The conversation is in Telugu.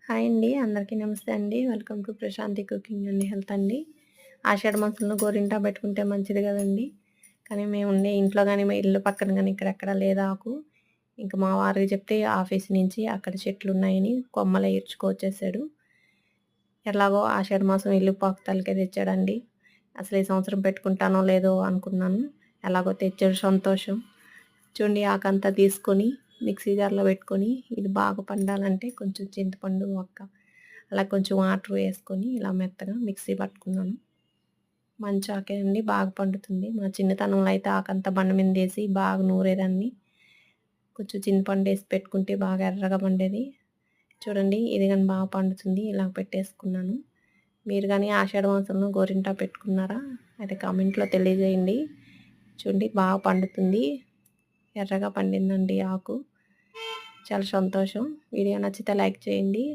హాయ్ అండి. అందరికీ నమస్తే అండి. Welcome to Prashanti cooking and health అండి. ఆషాఢ మాసంలో గోరింటాకు పెట్టుకుంటే మంచిది గదండీ! కానీ మేముండే ఇంట్లో గాని, మా ఇల్లు పక్కన గాని ఇక్కడెక్కడ లేదు ఆకు. ఇంక మా వారికి చెప్తే ఆఫీస్ నుంచి అక్కడ చెట్లున్నాయని కొమ్మలు ఏర్చుకొచ్చేసాడు. ఎలాగో ఆషాఢ మాసం ఇల్లు పాకుతాలకే తెచ్చాడండి. అసలు ఈ సంవత్సరం పెట్టుకుంటానో లేదో అనుకున్నాను. ఎలాగో తెచ్చాడు సంతోషం. చూడండి ఆకంతా తీసుకొని మిక్సీ జార్‌లో పెట్టుకొని ఇది బాగా పండాలంటే కొంచెం చింతపండు, అలా కొంచెం వాటర్ వేసుకొని ఇలా మెత్తగా మిక్సీ పట్టుకున్నాను. మంచి ఆకే అండి బాగా పండుతుంది. మా చిన్నతనంలో అయితే ఆకంతా బండ మీదేసి బాగా నూరేదాన్ని. కొంచెం చింతపండేసి పెట్టుకుంటే బాగా ఎర్రగా పండేది. చూడండి ఇది గాని బాగా పండుతుంది. ఇలా పెట్టేసుకున్నాను. మీరు గాని ఆషాఢ మాసంలో గోరింటాకు పెట్టుకున్నారా? అయితే కామెంట్‌లో తెలియజేయండి. చూడండి బాగా పండుతుంది. ఎర్రగా పండిందండి ఆకు. చాలా సంతోషం. వీడియో నచ్చితే లైక్ చేయండి.